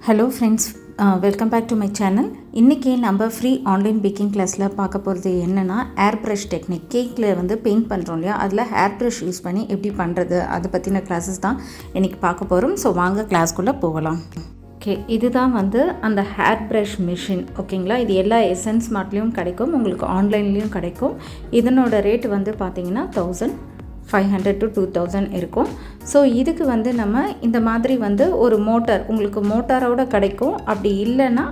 Hello friends, welcome back to my channel. இன்றைக்கி நம்ம free online packing கிளாஸில் பார்க்க போகிறது என்னென்னா ஏர் ப்ரஷ் டெக்னிக். கேக்கில் வந்து பெயிண்ட் பண்ணுறோம் இல்லையா, அதில் ஏர் ப்ரஷ் யூஸ் பண்ணி எப்படி பண்ணுறது அதை பற்றின கிளாஸஸ் தான் இன்றைக்கி பார்க்க போகிறோம். ஸோ வாங்க கிளாஸ்க்குள்ளே போகலாம். ஓகே, இதுதான் வந்து அந்த ஹேர் ப்ரஷ் மிஷின். ஓகேங்களா, இது எல்லா எசன்ஸ் மார்ட்லேயும் கிடைக்கும், உங்களுக்கு ஆன்லைன்லேயும் கிடைக்கும். இதனோட ரேட்டு வந்து பார்த்திங்கன்னா 1500 to 2000 இருக்கும். ஸோ இதுக்கு வந்து நம்ம இந்த மாதிரி வந்து ஒரு மோட்டார், உங்களுக்கு மோட்டாரோட கிடைக்கும். அப்படி இல்லைன்னா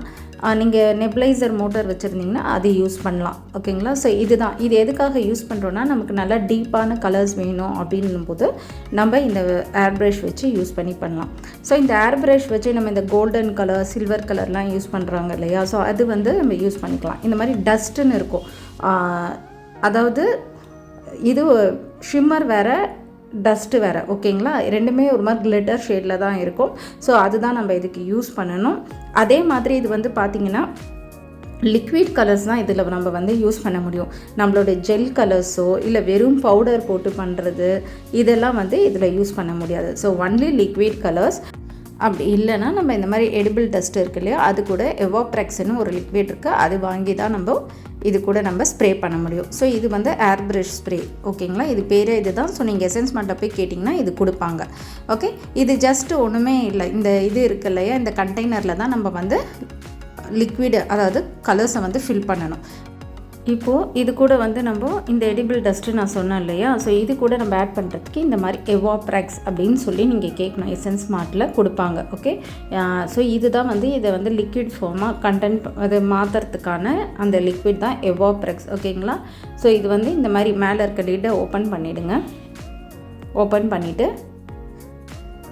நீங்கள் நெப்லைசர் மோட்டார் வச்சுருந்தீங்கன்னா அது யூஸ் பண்ணலாம். ஓகேங்களா, ஸோ இதுதான் இது எதுக்காக யூஸ் பண்ணுறோன்னா, நமக்கு நல்லா டீப்பான கலர்ஸ் வேணும் அப்படின்னும் போது நம்ம இந்த ஏர் ப்ரஷ் வச்சு யூஸ் பண்ணலாம். ஸோ இந்த ஏர் ப்ரஷ் வச்சு நம்ம இந்த கோல்டன் கலர், சில்வர் கலர்லாம் யூஸ் பண்ணுறாங்க இல்லையா, ஸோ அது வந்து நம்ம யூஸ் பண்ணிக்கலாம். இந்த மாதிரி டஸ்ட்டுன்னு இருக்கும், அதாவது இது ஷிம்மர் வேறு, டஸ்ட்டு வேறு. ஓகேங்களா, ரெண்டுமே ஒரு மாதிரி கிளிட்டர் ஷேடில் தான் இருக்கும். ஸோ அதுதான் நம்ம இதுக்கு யூஸ் பண்ணணும். அதே மாதிரி இது வந்து பார்த்திங்கன்னா லிக்விட் கலர்ஸ் தான் இதில் நம்ம வந்து யூஸ் பண்ண முடியும். நம்மளோட ஜெல் கலர்ஸோ இல்லை வெறும் பவுடர் போட்டு பண்ணுறது இதெல்லாம் வந்து இதில் யூஸ் பண்ண முடியாது. So only liquid colours. அப்படி இல்லைன்னா நம்ம இந்த மாதிரி எடிபிள் டஸ்ட் இருக்கு இல்லையா, அது கூட எவாப்ரெக்ஸ்னு ஒரு லிக்விட் இருக்குது, அது வாங்கி தான் நம்ம இது கூட நம்ம ஸ்ப்ரே பண்ண முடியும். ஸோ இது வந்து ஏர் ப்ரஷ் ஸ்ப்ரே. ஓகேங்களா, இது பேரே இது தான். ஸோ நீங்கள் எசன்ஸ் மட்டும் போய் கேட்டிங்கன்னா இது கொடுப்பாங்க. ஓகே, இது ஜஸ்ட் ஒன்றுமே இல்லை, இந்த இது இருக்கு இல்லையா, இந்த கண்டெய்னரில் தான் நம்ம வந்து லிக்விடு, அதாவது கலர்ஸை வந்து ஃபில் பண்ணணும். இப்போது இது கூட வந்து நம்ம இந்த எடிபிள் டஸ்ட்டு நான் சொன்னேன் இல்லையா, ஸோ இது கூட நம்ம ஆட் பண்ணுறதுக்கு இந்த மாதிரி எவாப்ரெக்ஸ் அப்படின்னு சொல்லி நீங்கள் கேட்கணும், எசன்ஸ் மார்ட்டில் கொடுப்பாங்க. ஓகே, ஸோ இதுதான் வந்து இதை வந்து லிக்விட் ஃபார்மாக கண்டென்ட் அது மாற்றுறதுக்கான அந்த லிக்விட் தான் எவாப்ரெக்ஸ். ஓகேங்களா, ஸோ இது வந்து இந்த மாதிரி மேலே இருக்க லிட்டை ஓப்பன் பண்ணிவிடுங்க. ஓப்பன் பண்ணிவிட்டு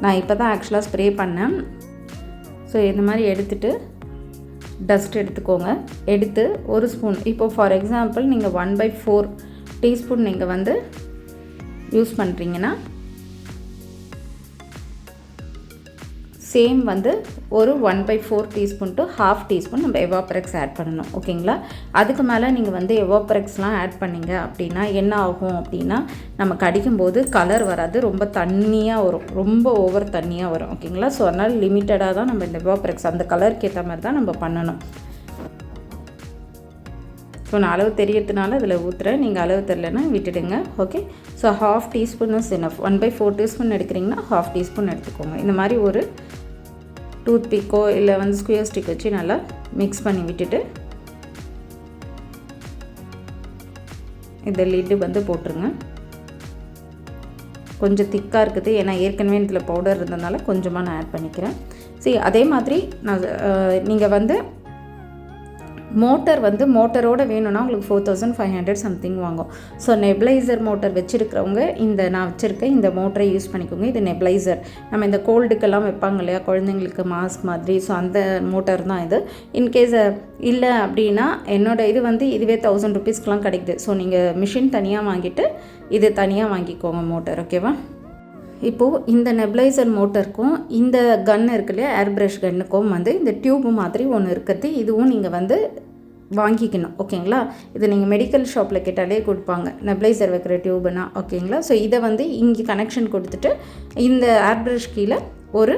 நான் இப்போ தான் ஆக்சுவலாக ஸ்ப்ரே பண்ணேன். ஸோ இந்த மாதிரி எடுத்துகிட்டு டஸ்ட் எடுத்துக்கோங்க. எடுத்து ஒரு ஸ்பூன், இப்போது ஃபார் எக்ஸாம்பிள் நீங்கள் 1/4 டீஸ்பூன் நீங்கள் வந்து யூஸ் பண்ணுறீங்கன்னா சேம் வந்து ஒரு 1/4 டீஸ்பூன் டு 1/2 டீஸ்பூன் நம்ம எவாப்ரெக்ஸ் ஆட் பண்ணணும். ஓகேங்களா, அதுக்கு மேலே நீங்கள் வந்து எவாப்ரெக்ஸ்லாம் ஆட் பண்ணிங்க அப்படின்னா என்ன ஆகும் அப்படின்னா, நம்ம கடிக்கும்போது கலர் வராது, ரொம்ப தண்ணியாக வரும், ரொம்ப ஓவர் தண்ணியாக வரும். ஓகேங்களா, ஸோ அதனால் லிமிட்டடாக தான் நம்ம இந்த எவாப்ரெக்ஸ் அந்த கலருக்கு ஏற்ற மாதிரி தான் நம்ம பண்ணணும். ஸோ நான் அளவு தெரியறதுனால இதில் ஊற்றுறேன், நீங்கள் அளவு தெரியலன்னா விட்டுடுங்க. Okay, so 1/2 teaspoon is enough. 1/4 teaspoon எடுக்கிறீங்கன்னா 1/2 டீஸ்பூன் எடுத்துக்கோங்க. இந்த மாதிரி ஒரு டூத் பிக்கோ இல்லை வந்து ஸ்குயர் ஸ்டிக் வச்சு நல்லா மிக்ஸ் பண்ணி விட்டுட்டு இந்த லிட்டு வந்து போட்டுருங்க. கொஞ்சம் திக்காக இருக்குது, ஏன்னா ஏற்கனவே இதில் பவுடர் இருந்ததுனால கொஞ்சமாக நான் ஆட் பண்ணிக்கிறேன். சரி, அதே மாதிரி நான் நீங்கள் வந்து மோட்டர் வந்து மோட்டரோடு வேணும்னா உங்களுக்கு 4500 சம்திங் வாங்கும். ஸோ நெப்லைசர் மோட்டர் வச்சுருக்கிறவங்க இந்த நான் வச்சுருக்கேன் இந்த மோட்டரை யூஸ் பண்ணிக்கோங்க. இது நெப்லைசர், நம்ம இந்த கோல்டுக்கெல்லாம் வைப்பாங்க இல்லையா குழந்தைங்களுக்கு மாஸ்க் மாதிரி, ஸோ அந்த மோட்டர் தான் இது. இன்கேஸ் இல்லை அப்படின்னா என்னோடய இது வந்து இதுவே 1000 ருபீஸ்க்கெலாம் கிடைக்குது. ஸோ நீங்கள் மிஷின் தனியாக வாங்கிட்டு இது தனியாக வாங்கிக்கோங்க மோட்டர். ஓகேவா, இப்போது இந்த நெப்லைசர் மோட்டருக்கும் இந்த கன் இருக்கு இல்லையா ஏர் ப்ரஷ் கன்னுக்கும் வந்து இந்த டியூப் மாதிரி ஒன்று இருக்கிறது, இதுவும் நீங்கள் வந்து வாங்கிக்கணும். ஓகேங்களா, இது நீங்கள் மெடிக்கல் ஷாப்பில் கேட்டாலே கொடுப்பாங்க, நெப்லைசர் வைக்கிற டியூப்னா. ஓகேங்களா, ஸோ இதை வந்து இங்கே கனெக்ஷன் கொடுத்துட்டு இந்த ஏர் ப்ரஷ் கீழே ஒரு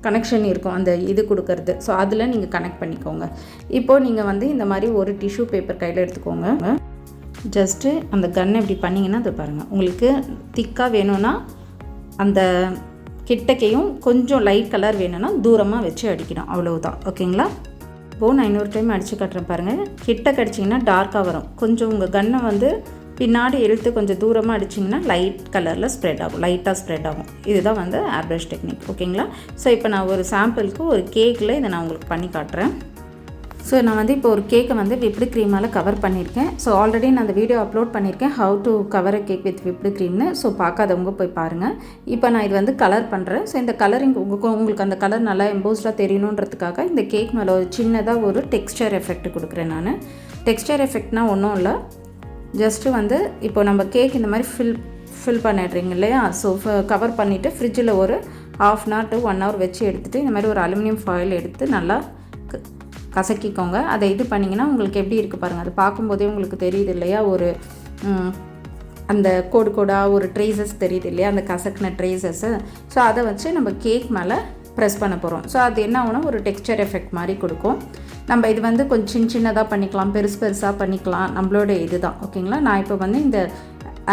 கனெக்ஷன் இருக்கும், அந்த இது கொடுக்கறது. ஸோ அதில் நீங்கள் கனெக்ட் பண்ணிக்கோங்க. இப்போது நீங்கள் வந்து இந்த மாதிரி ஒரு டிஷ்யூ பேப்பர் கையில் எடுத்துக்கோங்க. ஜஸ்ட்டு அந்த கன்னை இப்படி பண்ணிங்கன்னா அது பாருங்கள், உங்களுக்கு திக்காக வேணும்னா அந்த கிட்டக்கையும் கொஞ்சம் லைட் கலர் வேணும்னா தூரமாக வச்சு அடிக்கணும், அவ்வளவுதான். ஓகேங்களா, இப்போது நான் இன்னொரு டைம் அடித்து காட்டுறேன் பாருங்கள். கிட்ட கடிச்சிங்கன்னா டார்க்காக வரும், கொஞ்சம் உங்கள் கன்னை வந்து பின்னாடி இழுத்து கொஞ்சம் தூரமாக அடிச்சிங்கன்னா லைட் கலரில் ஸ்ப்ரெட் ஆகும், லைட்டாக ஸ்ப்ரெட் ஆகும். இதுதான் வந்து ஏர் ப்ரஷ் டெக்னிக். ஓகேங்களா, ஸோ இப்போ நான் ஒரு சாம்பிளுக்கு ஒரு கேக்கில் இதை நான் உங்களுக்கு பண்ணி காட்டுறேன். ஸோ நான் வந்து இப்போ ஒரு கேக்கை வந்து விப்டு க்ரீமால் கவர் பண்ணியிருக்கேன். ஸோ ஆல்ரெடி நான் அந்த வீடியோ அப்லோட் பண்ணியிருக்கேன், how to cover a cake with whipped க்ரீம்னு. ஸோ பார்க்காதவங்க போய் பாருங்கள். இப்போ நான் இது வந்து கலர் பண்ணுறேன். ஸோ இந்த கலரிங் உங்களுக்கு அந்த கலர் நல்லா எம்போஸ்டாக தெரியணுன்றதுக்காக இந்த கேக் மேலே ஒரு சின்னதாக ஒரு டெக்ஸ்சர் எஃபெக்ட் கொடுக்குறேன் நான். டெக்ஸ்சர் எஃபெக்ட்னால் ஒன்றும் இல்லை, ஜஸ்ட்டு வந்து இப்போ நம்ம கேக் இந்த மாதிரி ஃபில் பண்ணிடுறீங்க இல்லையா, ஸோ கவர் பண்ணிவிட்டு ஃப்ரிட்ஜில் ஒரு 1/2 hour to 1 hour வச்சு எடுத்துகிட்டு இந்த மாதிரி ஒரு அலுமினியம் ஃபாயில் எடுத்து நல்லா கசக்கிக்கோங்க. அதை இது பண்ணிங்கன்னா உங்களுக்கு எப்படி இருக்குது பாருங்கள், அது பார்க்கும்போதே உங்களுக்கு தெரியுது இல்லையா, ஒரு அந்த கோடு கோடாக ஒரு ட்ரேசஸ் தெரியுது இல்லையா, அந்த கசக்கின ட்ரேசஸ்ஸு. ஸோ அதை வச்சு நம்ம கேக் மேலே ப்ரெஸ் பண்ண போகிறோம். ஸோ அது என்ன ஆகும்னா ஒரு டெக்ஸ்சர் எஃபெக்ட் மாதிரி கொடுக்கும். நம்ம இது வந்து கொஞ்சம் சின்னதாக பண்ணிக்கலாம், பெருசாக பண்ணிக்கலாம், நம்மளோட இது தான். ஓகேங்களா. நான் இப்போ வந்து இந்த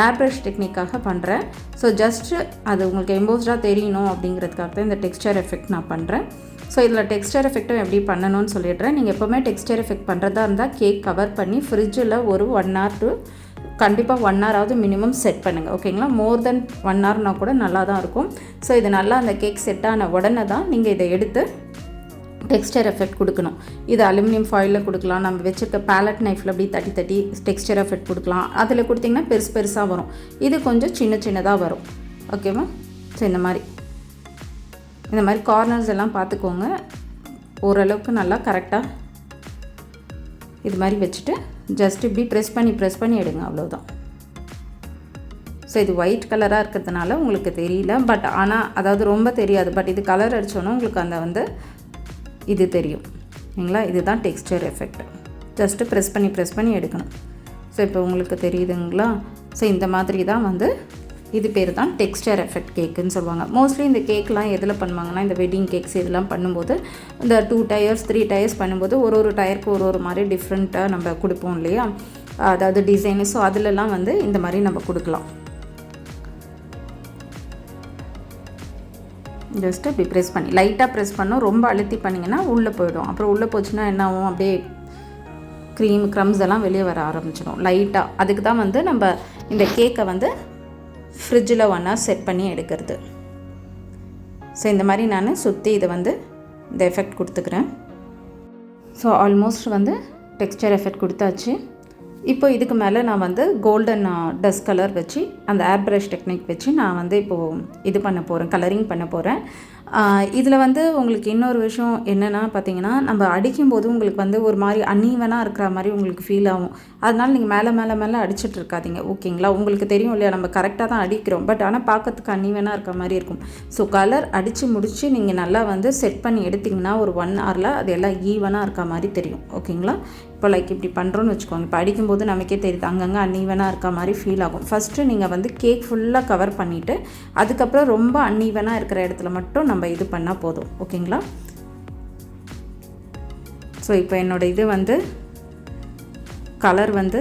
ஏர்ப்ரஷ் டெக்னிக்காக பண்ணுறேன். ஸோ ஜஸ்ட்டு அது உங்களுக்கு எம்போஸ்டாக தெரியணும் அப்படிங்கிறதுக்காக தான் இந்த டெக்ஸ்சர் எஃபெக்ட் நான் பண்ணுறேன். ஸோ இதில் டெக்ஸ்சர் எஃபெக்ட்டும் எப்படி பண்ணணும்னு சொல்லிடுறேன். நீங்கள் எப்போவுமே டெக்ஸ்சர் எஃபெக்ட் பண்ணுறதா இருந்தால் கேக் கவர் பண்ணி ஃப்ரிட்ஜில் ஒரு 1 hour to கண்டிப்பாக 1 hour மினிமம் செட் பண்ணுங்கள். ஓகேங்களா. மோர் தென் 1 hourனா கூட நல்லா தான் இருக்கும். ஸோ இது நல்லா அந்த கேக் செட் ஆன உடனே தான் நீங்கள் இதை எடுத்து டெக்ஸ்சர் எஃபெக்ட் கொடுக்கணும். இது அலுமினியம் ஃபாயிலில் கொடுக்கலாம், நம்ம வச்சுருக்க பேலட் நைஃப்பில் அப்படி தட்டி டெக்ஸ்சர் எஃபெக்ட் கொடுக்கலாம். அதில் கொடுத்திங்கன்னா பெருசாக வரும், இது கொஞ்சம் சின்னதாக வரும். ஓகேவா. ஸோ இந்த மாதிரி கார்னர்ஸ் எல்லாம் பார்த்துக்கோங்க. ஓரளவுக்கு நல்லா கரெக்டாக இது மாதிரி வச்சுட்டு ஜஸ்ட் இப்படி ப்ரெஸ் பண்ணி எடுங்க, அவ்வளோதான். ஸோ இது ஒயிட் கலராக இருக்கிறதுனால உங்களுக்கு தெரியல, பட் ஆனால் அதாவது ரொம்ப தெரியாது. பட் இது கலர் அடித்தோன்னா உங்களுக்கு அந்த வந்து இது தெரியும். சரிங்களா. இதுதான் டெக்ஸ்சர் எஃபெக்ட். ஜஸ்ட்டு ப்ரெஸ் பண்ணி எடுக்கணும். ஸோ இப்போ உங்களுக்கு தெரியுதுங்களா. ஸோ இந்த மாதிரி தான் வந்து இது பேர் தான் டெக்ஸ்சர் எஃபெக்ட் கேக்குன்னு சொல்லுவாங்க. மோஸ்ட்லி இந்த கேக்லாம் எதில் பண்ணுவாங்கன்னா, இந்த வெட்டிங் கேக்ஸ் இதெல்லாம் பண்ணும்போது இந்த 2 tiers 3 tiers பண்ணும்போது ஒரு டயருக்கு ஒரு மாதிரி டிஃப்ரெண்ட்டாக நம்ம கொடுப்போம் இல்லையா, அதாவது டிசைனு. ஸோ அதிலெல்லாம் வந்து இந்த மாதிரி நம்ம கொடுக்கலாம். ஜஸ்ட்டு இப்படி ப்ரெஸ் பண்ணி லைட்டாக ப்ரெஸ் பண்ணோம். ரொம்ப அழுத்தி பண்ணிங்கன்னா உள்ளே போயிடும். அப்புறம் உள்ளே போச்சுன்னா என்ன ஆகும், அப்படியே க்ரம்ஸ் எல்லாம் வெளியே வர ஆரம்பிச்சிடும் லைட்டாக. அதுக்கு தான் வந்து நம்ம இந்த கேக்கை வந்து ஃப்ரிட்ஜில் 1 hour செட் பண்ணி எடுக்கிறது. ஸோ இந்த மாதிரி நான் சுற்றி இதை வந்து இந்த எஃபெக்ட் கொடுத்துக்கிறேன். ஸோ ஆல்மோஸ்ட் வந்து டெக்ஸ்சர் எஃபெக்ட் கொடுத்தாச்சு. இப்போ இதுக்கு மேலே நான் வந்து கோல்டன் டஸ்ட் கலர் வச்சு அந்த ஏர்ப்ரஷ் டெக்னிக் வச்சு நான் வந்து இப்போது இது பண்ண போகிறேன், கலரிங் பண்ண போகிறேன். இதில் வந்து உங்களுக்கு இன்னொரு விஷயம் என்னென்னா பார்த்தீங்கன்னா, நம்ம அடிக்கும்போது உங்களுக்கு வந்து ஒரு மாதிரி அன்ஈவனாக இருக்கிற மாதிரி உங்களுக்கு ஃபீல் ஆகும். அதனால் நீங்கள் மேலே அடிச்சுட்டு இருக்காதீங்க. ஓகேங்களா. உங்களுக்கு தெரியும் இல்லையா, நம்ம கரெக்டாக தான் அடிக்கிறோம், பட் ஆனால் பார்க்கறதுக்கு அன்ஈவனாக இருக்கிற மாதிரி இருக்கும். ஸோ கலர் அடித்து முடித்து நீங்கள் நல்லா வந்து செட் பண்ணி எடுத்திங்கன்னா ஒரு 1 hourல அது எல்லாம் ஈவனாக இருக்க மாதிரி தெரியும். ஓகேங்களா. இப்போ லைக் இப்படி பண்ணுறோன்னு வச்சுக்கோங்க. இப்போ அடிக்கும்போது நமக்கே தெரியுது அங்கங்கே அன்ஈவனாக இருக்க மாதிரி ஃபீல் ஆகும். ஃபஸ்ட்டு நீங்கள் வந்து கேக் ஃபுல்லாக கவர் பண்ணிவிட்டு அதுக்கப்புறம் ரொம்ப அன்ஈவனாக இருக்கிற இடத்துல மட்டும் நம்ம இது பண்ணால் போதும். ஓகேங்களா. ஸோ இப்போ என்னோடய இது வந்து கலர் வந்து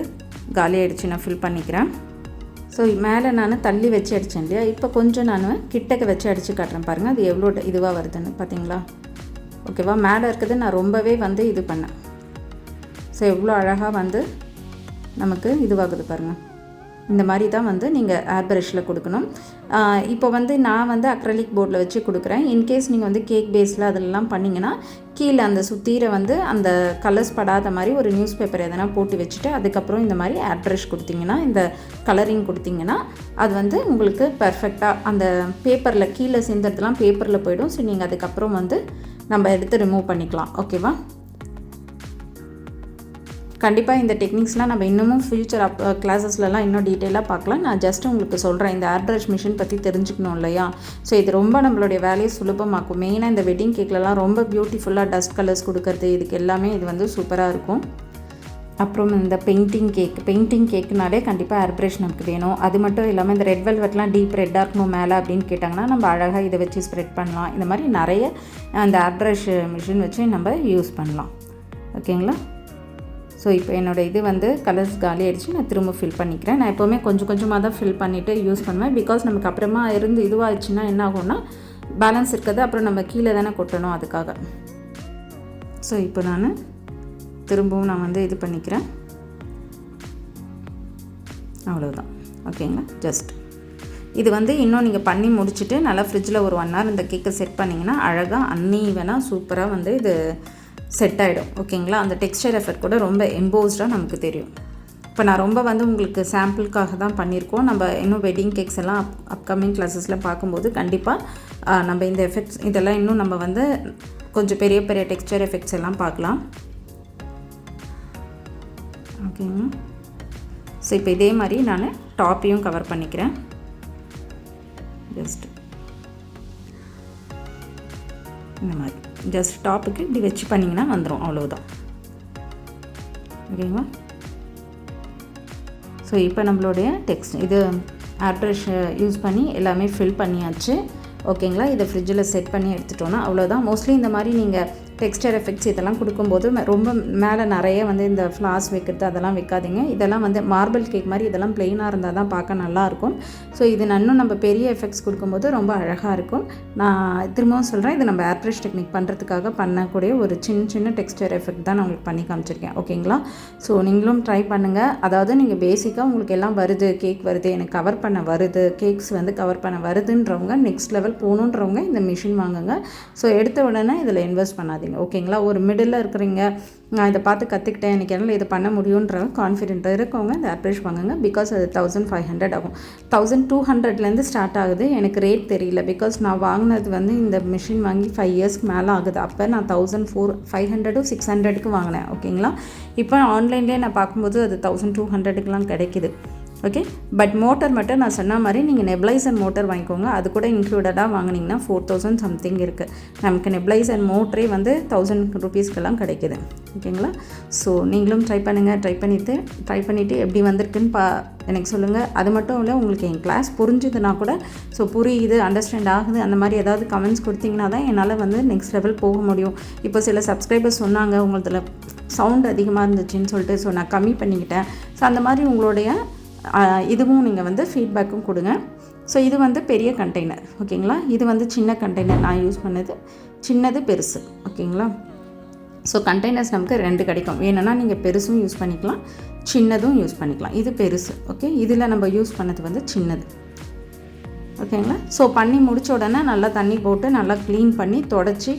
காலி ஆகிடுச்சு, நான் ஃபில் பண்ணிக்கிறேன். ஸோ மேலே நான் தள்ளி வச்சு அடித்தேன் இல்லையா, இப்போ கொஞ்சம் நான் கிட்டக்க வச்சு அடித்து காட்டுறேன் பாருங்கள், அது எவ்வளோ இதுவாக வருதுன்னு பார்த்தீங்களா. ஓகேவா. மேலே இருக்கிறது நான் ரொம்பவே வந்து இது பண்ணேன். ஸோ எவ்வளோ அழகாக வந்து நமக்கு இதுவாகுது பாருங்கள். இந்த மாதிரி தான் வந்து நீங்கள் ஏர்ப்ரஷில் கொடுக்கணும். இப்போ வந்து நான் வந்து அக்ரலிக் போர்டில் வச்சு கொடுக்குறேன். இன்கேஸ் நீங்கள் வந்து கேக் பேஸில் அதெல்லாம் பண்ணிங்கன்னா கீழே அந்த சுத்தீரை வந்து அந்த கலர்ஸ் படாத மாதிரி ஒரு நியூஸ் பேப்பர் எதனா போட்டு வச்சுட்டு அதுக்கப்புறம் இந்த மாதிரி ஏர்ப்ரஷ் கொடுத்திங்கன்னா, இந்த கலரிங் கொடுத்திங்கன்னா அது வந்து உங்களுக்கு பர்ஃபெக்டாக அந்த பேப்பரில் கீழே சேர்ந்ததுலாம் பேப்பரில் போயிடும். ஸோ நீங்கள் அதுக்கப்புறம் வந்து நம்ம எடுத்து ரிமூவ் பண்ணிக்கலாம். ஓகேவா. கண்டிப்பாக இந்த டெக்னிக்ஸ்லாம் நம்ம இன்னமும் ஃபியூச்சர் கிளாஸஸ்லலாம் இன்னும் டீட்டெயிலாக பார்க்கலாம். நான் ஜஸ்ட் உங்களுக்கு சொல்கிறேன், இந்த ஏர்ப்ரஷ் மிஷின் பற்றி தெரிஞ்சுக்கணும் இல்லையா. ஸோ இது ரொம்ப நம்மளுடைய வேலையை சுலபமாக்கும். மெயினாக இந்த வெட்டிங் கேக்லலாம் ரொம்ப பியூட்டிஃபுல்லாக டஸ்ட் கலர்ஸ் கொடுக்கறது, இதுக்கு எல்லாமே இது வந்து சூப்பராக இருக்கும். அப்புறம் இந்த பெயிண்டிங் கேக்குனாலே கண்டிப்பாக ஏர்ப்ரஷ் நமக்கு வேணும். அது மட்டும் இல்லாமல் இந்த ரெட் வெல்வெட்லாம் டீப் ரெட்டாக இருக்கணும் மேலே அப்படின்னு கேட்டாங்கன்னா நம்ம அழகாக இதை வச்சு ஸ்ப்ரெட் பண்ணலாம். இந்த மாதிரி நிறைய அந்த ஏர்ப்ரஷ் மிஷின் வச்சு நம்ம யூஸ் பண்ணலாம். ஓகேங்களா. ஸோ இப்போ என்னோடய இது வந்து கலர்ஸ் காலி ஆகிடுச்சு, நான் திரும்ப ஃபில் பண்ணிக்கிறேன். நான் எப்போவுமே கொஞ்சமாக தான் ஃபில் பண்ணிவிட்டு யூஸ் பண்ணுவேன். பிகாஸ் நமக்கு அப்புறமா இருந்து இதுவாகிடுச்சுன்னா என்ன ஆகும்னா பேலன்ஸ் இருக்கிறது அப்புறம் நம்ம கீழே தானே கொட்டணும், அதுக்காக. ஸோ இப்போ திரும்பவும் நான் வந்து இது பண்ணிக்கிறேன். அவ்வளோதான். ஓகேங்களா. ஜஸ்ட் இது வந்து இன்னும் நீங்கள் பண்ணி முடிச்சுட்டு நல்லா ஃப்ரிட்ஜில் ஒரு 1 hour இந்த கேக்கை செட் பண்ணிங்கன்னா அழகாக அன்னீவனாக சூப்பராக வந்து இது செட் ஆகிடும். ஓகேங்களா. அந்த டெக்ஸ்சர் எஃபெக்ட் கூட ரொம்ப எம்போஸ்டாக நமக்கு தெரியும். இப்போ நான் ரொம்ப வந்து உங்களுக்கு சாம்பிளுக்காக தான் பண்ணியிருக்கோம். நம்ம இன்னும் வெட்டிங் கேக்ஸ் எல்லாம் அப்கமிங் கிளாஸஸில் பார்க்கும்போது கண்டிப்பாக நம்ம இந்த எஃபெக்ட்ஸ் இதெல்லாம் இன்னும் நம்ம வந்து கொஞ்சம் பெரிய டெக்ஸ்சர் எஃபெக்ட்ஸ் எல்லாம் பார்க்கலாம். ஓகேங்க. ஸோ இப்போ இதே மாதிரி நான் டாப்பையும் கவர் பண்ணிக்கிறேன். ஜஸ்ட் இந்த மாதிரி ஜஸ்ட் டாப்புக்கு இப்படி வச்சு பண்ணிங்கன்னா வந்துடும், அவ்வளோதான். ஓகேங்களா. ஸோ இப்போ நம்மளுடைய இது ஏர்ப்ரஷ் யூஸ் பண்ணி எல்லாமே ஃபில் பண்ணியாச்சு. ஓகேங்களா. இதை ஃப்ரிட்ஜில் செட் பண்ணி எடுத்துட்டோன்னா அவ்வளோதான். மோஸ்ட்லி இந்த மாதிரி நீங்கள் டெக்ஸ்டர் எஃபெக்ட்ஸ் இதெல்லாம் கொடுக்கும்போது ரொம்ப மேலே நிறைய வந்து இந்த ஃப்ளார்ஸ் வைக்கிறது அதெல்லாம் வைக்காதீங்க. இதெல்லாம் வந்து மார்பிள் கேக் மாதிரி இதெல்லாம் ப்ளெயினாக இருந்தால் தான் பார்க்க நல்லாயிருக்கும். ஸோ இது இன்னும் நம்ம பெரிய எஃபெக்ட்ஸ் கொடுக்கும்போது ரொம்ப அழகாக இருக்கும். நான் திரும்பவும் சொல்கிறேன், இது நம்ம ஏர்ப்ரஷ் டெக்னிக் பண்ணுறதுக்காக பண்ணக்கூடிய ஒரு சின்ன டெக்ஸ்டர் எஃபெக்ட் தான் நான் உங்களுக்கு பண்ணி காமிச்சிருக்கேன். ஓகேங்களா. ஸோ நீங்களும் ட்ரை பண்ணுங்கள். அதாவது நீங்கள் பேசிக்காக உங்களுக்கு எல்லாம் வருது, கேக் வருது, எனக்கு கவர் பண்ண வருது, கேக்ஸ் வந்து கவர் பண்ண வருதுன்றவங்க, நெக்ஸ்ட் லெவல் போகணுன்றவங்க இந்த மிஷின் வாங்குங்க. ஸோ எடுத்த உடனே இதில் இன்வெஸ்ட் பண்ணாதீங்க. ஓகேங்களா. ஒரு மிடில் இருக்கிறீங்க, நான் இதை பார்த்து கற்றுக்கிட்டேன், எனக்கு என்னால் இதை பண்ண முடியுன்ற கான்ஃபிடென்ட்டாக இருக்கவங்க இந்த ஏர்ப்ரஷ் வாங்குங்க. பிகாஸ் அது 1500 ஆகும். 1200 ஸ்டார்ட் ஆகுது. எனக்கு ரேட் தெரியல, பிகாஸ் நான் வாங்கினது வந்து இந்த மிஷின் வாங்கி 5 இயர்ஸ்க்கு மேலே ஆகுது. அப்போ நான் 1500 600க்கு வாங்கினேன். ஓகேங்களா. இப்போ ஆன்லைன்லேயே நான் பார்க்கும்போது அது 1200க்குலாம் கிடைக்கிது. ஓகே. பட் மோட்டர் மட்டும் நான் சொன்ன மாதிரி நீங்கள் நெப்ளைசர் மோட்டர் வாங்கிக்கோங்க. அது கூட இன்க்ளூடடாக வாங்கினீங்கன்னா 4000 சம்திங் இருக்குது. நமக்கு நெப்ளைசர் மோட்டரே வந்து 1000 ரூபீஸ்க்கெல்லாம் கிடைக்கிது. ஓகேங்களா. ஸோ நீங்களும் ட்ரை பண்ணுங்கள். ட்ரை பண்ணிவிட்டு எப்படி வந்திருக்குன்னு எனக்கு சொல்லுங்கள். அது மட்டும் இல்லை, உங்களுக்கு என் கிளாஸ் புரிஞ்சுதுன்னா கூட, ஸோ புரியுது, அண்டர்ஸ்டாண்ட் ஆகுது, அந்த மாதிரி ஏதாவது கமெண்ட்ஸ் கொடுத்தீங்கன்னா தான் என்னால் வந்து நெக்ஸ்ட் லெவல் போக முடியும். இப்போ சில சப்ஸ்கிரைபர்ஸ் சொன்னாங்க உங்களதில் சவுண்ட் அதிகமாக இருந்துச்சுன்னு சொல்லிட்டு, ஸோ நான் கம்மி பண்ணிக்கிட்டேன். ஸோ அந்த மாதிரி உங்களுடைய இதுவும் நீங்கள் வந்து ஃபீட்பேக்கும் கொடுங்க. ஸோ இது வந்து பெரிய கண்டெய்னர். ஓகேங்களா. இது வந்து சின்ன கண்டெய்னர். நான் யூஸ் பண்ணது சின்னது, பெருசு. ஓகேங்களா. ஸோ கண்டெய்னர்ஸ் நமக்கு 2 கிடைக்கும். வேணும்னா நீங்கள் பெருசும் யூஸ் பண்ணிக்கலாம், சின்னதும் யூஸ் பண்ணிக்கலாம். இது பெருசு. ஓகே. இதில் நம்ம யூஸ் பண்ணது வந்து சின்னது. ஓகேங்களா. ஸோ பண்ணி முடித்த உடனே நல்லா தண்ணி போட்டு நல்லா க்ளீன் பண்ணி தொடச்சி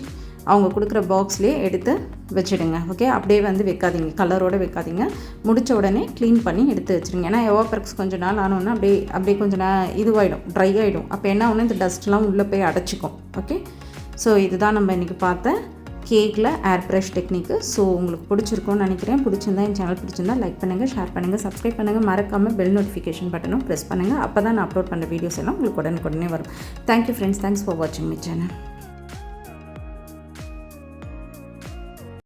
அவங்க கொடுக்குற பாக்ஸ்லேயே எடுத்து வச்சுடுங்க. ஓகே. அப்படியே வந்து வைக்காதீங்க, கலரோடு வைக்காதீங்க. முடித்த உடனே க்ளீன் பண்ணி எடுத்து வச்சுருங்க. ஏன்னா எவாபரக்ஸ் கொஞ்சம் நாள் ஆனோன்னா அப்படியே கொஞ்சம் இதுவாகிடும், ட்ரை ஆகிடும். அப்போ என்ன ஒன்று இந்த டஸ்ட்லாம் உள்ளே போய் அடைச்சிக்கும். ஓகே. ஸோ இதுதான் நம்ம இன்றைக்கி பார்த்த கேக்கில் ஏர்ப்ரஷ் டெக்னிக்கு. ஸோ உங்களுக்கு பிடிச்சிருக்கும்னு நினைக்கிறேன். பிடிச்சிருந்தா என் சேனல் பிடிச்சிருந்தா லைக் பண்ணுங்கள், ஷேர் பண்ணுங்கள், சப்ஸ்கிரைப் பண்ணுங்கள். மறக்காமல் பெல் நோட்டிஃபிகேஷன் பட்டனும் ப்ரெஸ் பண்ணுங்கள். அப்போ தான் நான் அப்லோட் பண்ணுற வீடியோஸ் எல்லாம் உங்களுக்கு உடனே வரும். Thank you friends. தேங்க்ஸ் ஃபார் வாட்சிங் மை சேனல்.